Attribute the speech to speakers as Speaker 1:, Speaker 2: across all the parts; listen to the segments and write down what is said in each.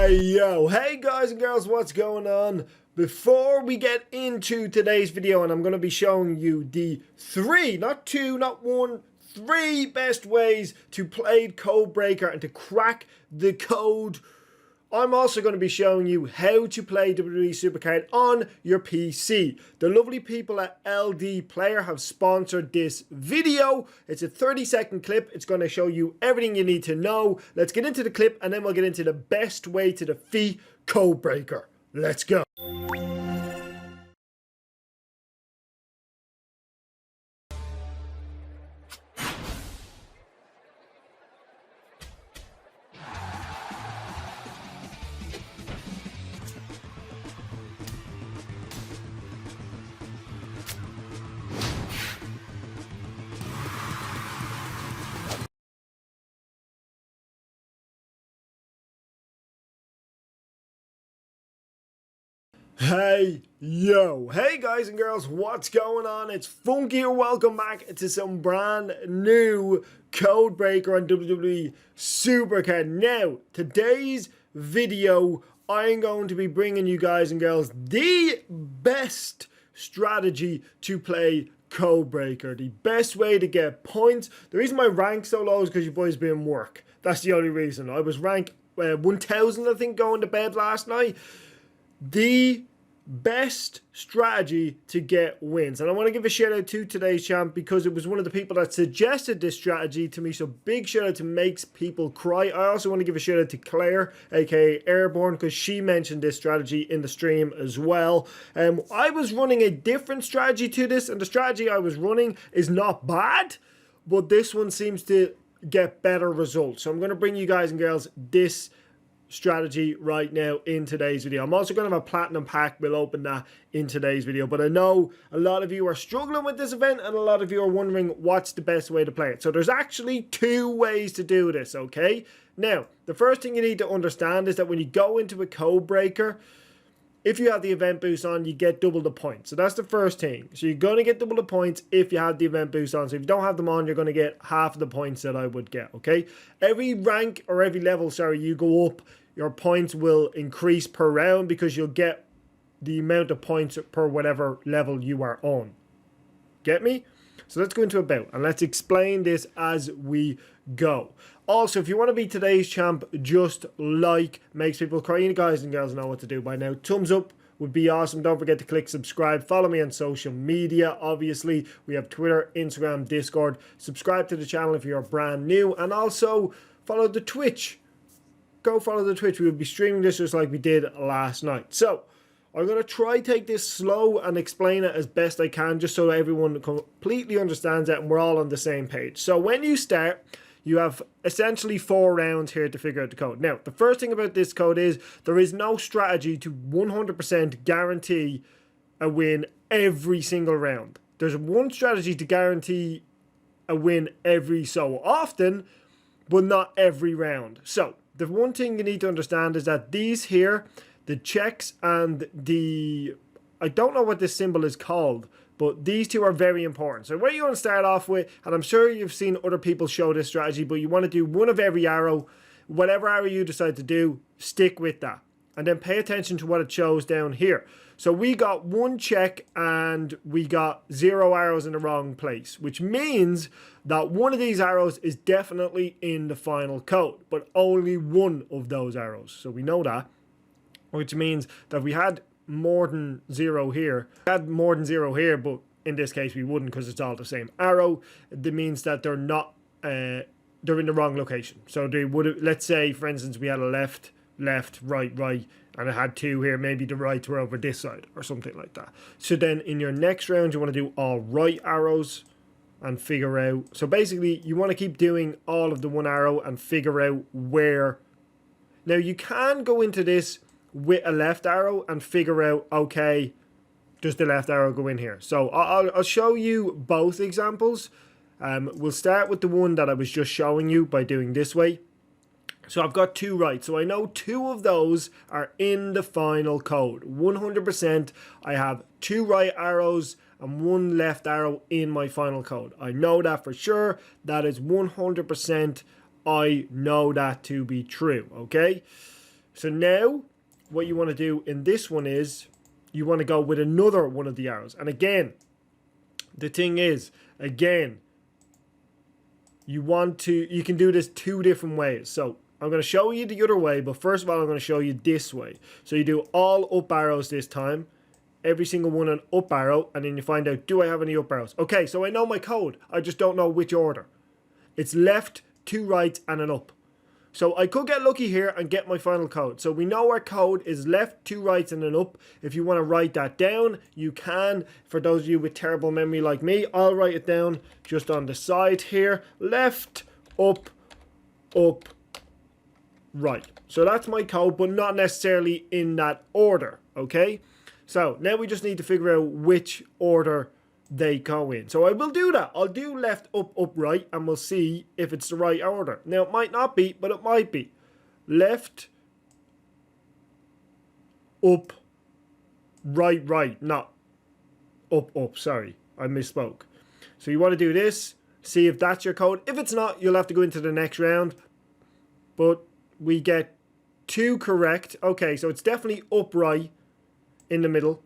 Speaker 1: Hey guys and girls, what's going on? Before we get into today's video, and I'm going to be showing you the three, not two, not one, three best ways to play Codebreaker and to crack the code. I'm also going to be showing you how to play WWE SuperCard on your PC. The lovely people at LD Player have sponsored this video. It's a 30-second clip. It's going to show you everything you need to know. Let's get into the clip and then we'll get into the best way to defeat Codebreaker. Let's go. Hey guys and girls, what's going on? It's Funky here. Welcome back to some brand new Codebreaker on WWE SuperCard. Now, today's video, I'm going to be bringing you guys and girls the best strategy to play Codebreaker, the best way to get points. The reason my rank so low is because you boys been in work. That's the only reason. I was ranked 1000, I think, going to bed last night. The best strategy to get wins, and I want to give a shout out to today's champ because it was one of the people that suggested this strategy to me, so big shout out to Makes People Cry. I also want to give a shout out to Claire, aka Airborne, because she mentioned this strategy in the stream as well. I was running a different strategy to this, and the strategy I was running is not bad, but this one seems to get better results, so I'm going to bring you guys and girls this strategy right now in today's video. I'm also going to have a platinum pack. We'll open that in today's video, but I know a lot of you are struggling with this event and a lot of you are wondering what's the best way to play it. So there's actually two ways to do this, okay? Now, the first thing you need to understand is that when you go into a Codebreaker, if you have the event boost on, you get double the points. So that's the first thing. So you're going to get double the points if you have the event boost on. So if you don't have them on, you're going to get half of the points that I would get, okay? Every rank or every level, sorry, you go up, your points will increase per round because you'll get the amount of points per whatever level you are on. Get me? So let's go into a bout and let's explain this as we go. Also, if you want to be today's champ, just like Makes People Cry, you guys and girls know what to do by now. Thumbs up would be awesome. Don't forget to click subscribe. Follow me on social media. Obviously, we have Twitter, Instagram, Discord. Subscribe to the channel if you're brand new, and also follow the Twitch. Go follow the Twitch. We will be streaming this just like we did last night. So I'm going to try take this slow and explain it as best I can, just so everyone completely understands it and we're all on the same page. So when you start, you have essentially 4 rounds here to figure out the code. Now, the first thing about this code is there is no strategy to 100% guarantee a win every single round. There's one strategy to guarantee a win every so often, but not every round. So the one thing you need to understand is that these here, the checks and the, I don't know what this symbol is called, but these two are very important. So what you want to start off with, and I'm sure you've seen other people show this strategy, but you want to do one of every arrow. Whatever arrow you decide to do, stick with that. And then pay attention to what it shows down here. So we got 1 check and we got 0 arrows in the wrong place, which means that one of these arrows is definitely in the final code, but only one of those arrows. So we know that, which means that we had more than 0 here. We had more than 0 here, but in this case we wouldn't because it's all the same arrow. That means that they're not, they're in the wrong location. So they would have, let's say for instance we had a left, right, and it had 2 here, maybe the rights were over this side or something like that. So then in your next round you want to do all right arrows and figure out, so basically you want to keep doing all of the 1 arrow and figure out where. Now you can go into this with a left arrow and figure out, okay, does the left arrow go in here? So I'll show you both examples. We'll start with the one that I was just showing you by doing this way. So I've got 2 right. So I know 2 of those are in the final code. 100%. I have 2 right arrows and 1 left arrow in my final code. I know that for sure. That is 100%. I know that to be true. Okay. So now what you want to do in this one is you want to go with another one of the arrows. And again, the thing is, again, you can do this 2 different ways. So I'm going to show you the other way, but first of all, I'm going to show you this way. So you do all up arrows this time. Every single one an up arrow, and then you find out, do I have any up arrows? Okay, so I know my code. I just don't know which order. It's left, 2 rights, and an up. So I could get lucky here and get my final code. So we know our code is left, 2 rights, and an up. If you want to write that down, you can. For those of you with terrible memory like me, I'll write it down just on the side here. Left, up, up, right. So that's my code, but not necessarily in that order, okay? So now we just need to figure out which order they go in. So I will do that. I'll do left, up, up, right, and we'll see if it's the right order. Now, it might not be, but it might be. Left, up, right, right. Not up, up. Sorry, I misspoke. So you want to do this. See if that's your code. If it's not, you'll have to go into the next round. But we get 2 correct. Okay, so it's definitely up, right in the middle.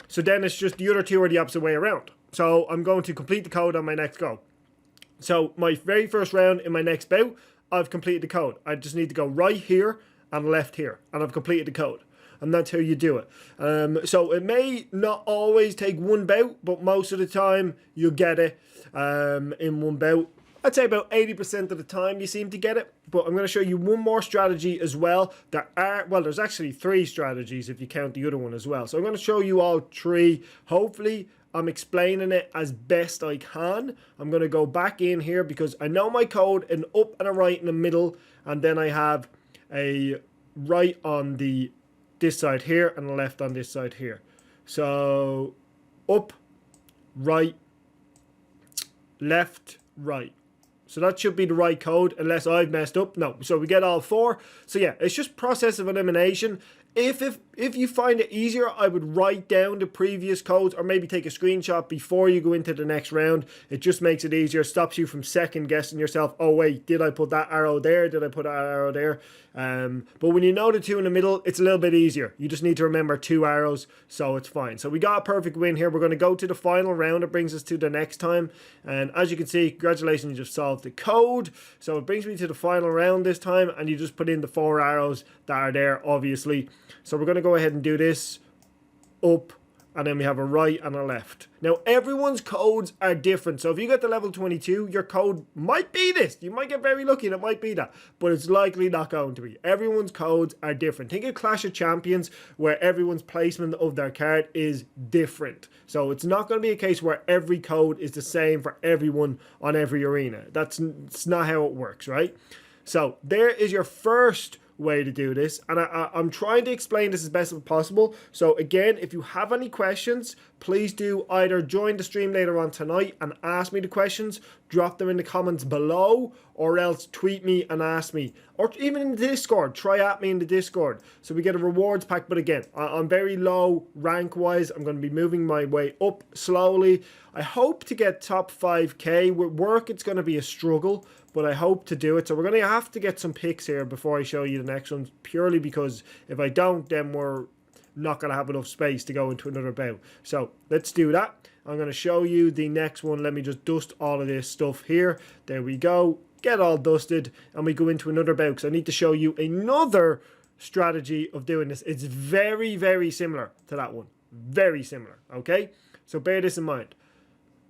Speaker 1: So then it's just the other 2 are the opposite way around. So I'm going to complete the code on my next go. So my very first round in my next bout, I've completed the code. I just need to go right here and left here, and I've completed the code. And that's how you do it. So it may not always take 1 bout, but most of the time you'll get it in 1 bout. I'd say about 80% of the time you seem to get it. But I'm going to show you one more strategy as well. There's actually 3 strategies if you count the other one as well. So I'm going to show you all 3. Hopefully I'm explaining it as best I can. I'm going to go back in here because I know my code, an up and a right in the middle. And then I have a right on this side here and a left on this side here. So up, right, left, right. So that should be the right code unless I've messed up. No, so we get all 4. So yeah, it's just process of elimination. If you find it easier, I would write down the previous codes or maybe take a screenshot before you go into the next round. It just makes it easier, stops you from second guessing yourself. Oh wait, did I put that arrow there? Did I put that arrow there? But when you know the 2 in the middle, it's a little bit easier. You just need to remember 2 arrows, so it's fine. So we got a perfect win here. We're going to go to the final round. It brings us to the next time. And as you can see, congratulations, you just solved the code. So it brings me to the final round this time, and you just put in the 4 arrows that are there, obviously. So we're going to go ahead and do this up, and then we have a right and a left. Now, everyone's codes are different. So if you get to level 22, your code might be this. You might get very lucky and it might be that. But it's likely not going to be. Everyone's codes are different. Think of Clash of Champions where everyone's placement of their card is different. So it's not going to be a case where every code is the same for everyone on every arena. That's not how it works, right? So there is your first way to do this, and I'm trying to explain this as best as possible. So again, if you have any questions, please do either join the stream later on tonight and ask me the questions, drop them in the comments below, or else tweet me and ask me, or even in the Discord, try at me in the Discord, so we get a rewards pack. But again, I'm very low rank wise. I'm going to be moving my way up slowly. I hope to get top 5k. With work it's going to be a struggle, but I hope to do it. So we're going to have to get some picks here before I show you the next ones, purely because if I don't, then we're not going to have enough space to go into another bout. So let's do that. I'm going to show you the next one. Let me just dust all of this stuff here. There we go. Get all dusted, and we go into another bout because I need to show you another strategy of doing this. It's very, very similar to that one. Very similar, okay? So bear this in mind.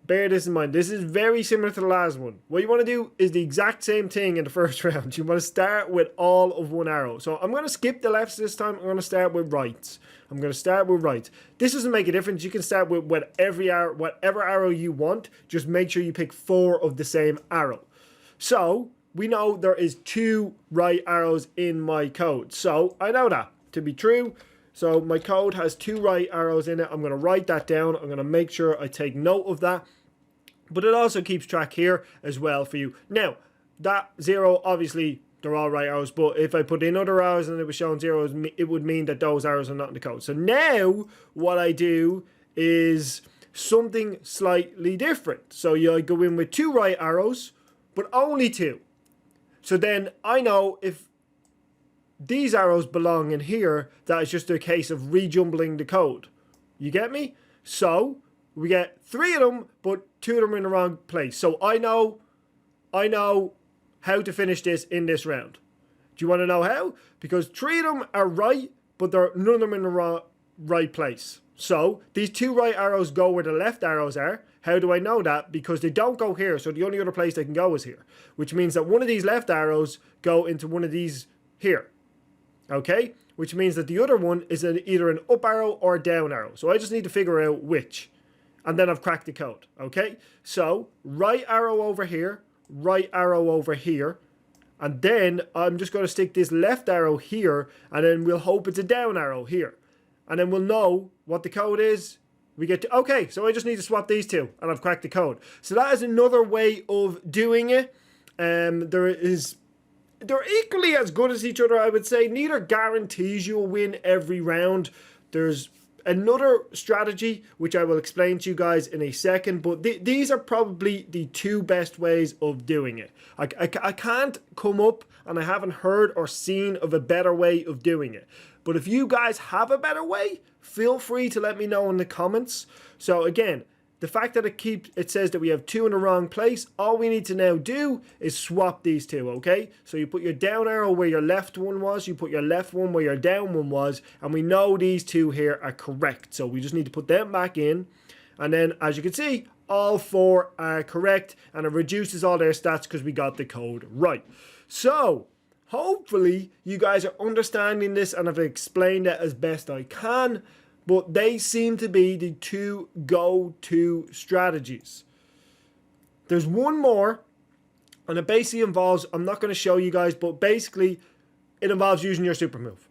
Speaker 1: Bear this in mind. This is very similar to the last one. What you want to do is the exact same thing in the first round. You want to start with all of 1 arrow. So I'm going to skip the lefts this time. I'm going to start with rights. I'm going to start with rights. This doesn't make a difference. You can start with whatever arrow you want. Just make sure you pick 4 of the same arrow. So we know there is 2 right arrows in my code. So I know that to be true. So my code has 2 right arrows in it. I'm going to write that down. I'm going to make sure I take note of that. But it also keeps track here as well for you. Now, that 0, obviously, they're all right arrows. But if I put in other arrows and it was showing 0, it would mean that those arrows are not in the code. So now, what I do is something slightly different. So you go in with 2 right arrows, but only 2. So then I know if these arrows belong in here. That is just a case of rejumbling the code. You get me? So we get 3 of them, but 2 of them are in the wrong place. So I know how to finish this in this round. Do you want to know how? Because 3 of them are right, but none of them in the right place. So these 2 right arrows go where the left arrows are. How do I know that? Because they don't go here, so the only other place they can go is here. Which means that one of these left arrows go into one of these here. Okay? Which means that the other one is either an up arrow or a down arrow. So I just need to figure out which. And then I've cracked the code. Okay? So, right arrow over here, right arrow over here. And then I'm just going to stick this left arrow here, and then we'll hope it's a down arrow here. And then we'll know what the code is. We get to, okay, so I just need to swap these 2, and I've cracked the code. So that is another way of doing it. They're equally as good as each other, I would say. Neither guarantees you will win every round. There's another strategy, which I will explain to you guys in a second, but these are probably the 2 best ways of doing it. I can't come up, and I haven't heard or seen of a better way of doing it. But if you guys have a better way, feel free to let me know in the comments. So again, the fact that it says that we have 2 in the wrong place, all we need to now do is swap these 2, okay? So you put your down arrow where your left one was, you put your left one where your down one was, and we know these 2 here are correct. So we just need to put them back in. And then, as you can see, all 4 are correct, and it reduces all their stats because we got the code right. So, hopefully, you guys are understanding this and I've explained it as best I can. But they seem to be the 2 go-to strategies. There's one more, and it basically involves, I'm not going to show you guys, but basically it involves using your super move.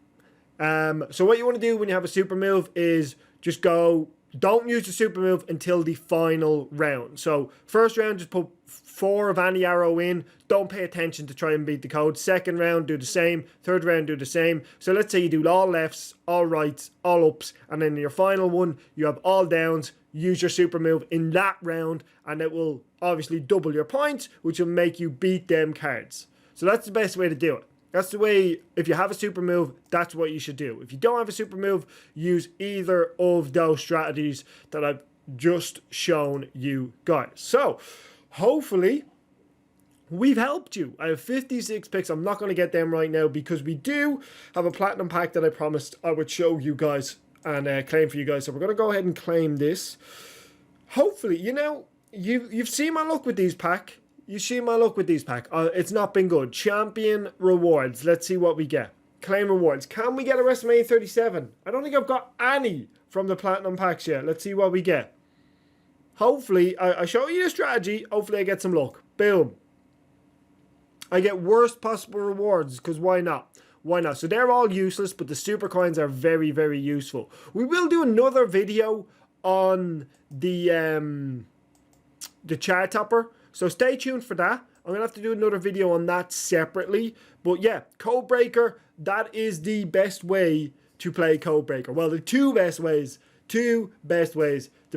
Speaker 1: So what you want to do when you have a super move is just go, don't use the super move until the final round. So first round, just put 4 of any arrow in. Don't pay attention to try and beat the code. Second round, do the same. Third round, do the same. So let's say you do all lefts, all rights, all ups, and then in your final one, you have all downs. Use your super move in that round, and it will obviously double your points, which will make you beat them cards. So that's the best way to do it. That's the way, if you have a super move, that's what you should do. If you don't have a super move, use either of those strategies that I've just shown you guys. So, hopefully, we've helped you. I have 56 picks. I'm not going to get them right now because we do have a platinum pack that I promised I would show you guys and claim for you guys. So we're going to go ahead and claim this. Hopefully, you know, you've seen my luck with these pack. You've seen my luck with these pack. It's not been good. Champion rewards. Let's see what we get. Claim rewards. Can we get a WrestleMania 37? I don't think I've got any from the platinum packs yet. Let's see what we get. Hopefully, I show you the strategy. Hopefully, I get some luck. Boom. I get worst possible rewards, because why not? Why not? So they're all useless, but the super coins are very, very useful. We will do another video on the chart topper, so stay tuned for that. I'm going to have to do another video on that separately. But yeah, Codebreaker, that is the best way to play Codebreaker. Well, the 2 best ways to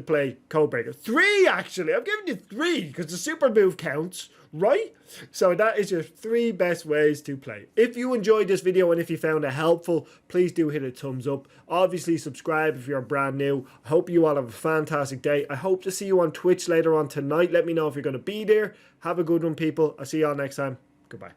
Speaker 1: play Codebreaker. 3, actually. I'm giving you 3 because the super move counts, right? So that is your 3 best ways to play. If you enjoyed this video and if you found it helpful, please do hit a thumbs up. Obviously, subscribe if you're brand new. I hope you all have a fantastic day. I hope to see you on Twitch later on tonight. Let me know if you're going to be there. Have a good one, people. I'll see you all next time. Goodbye.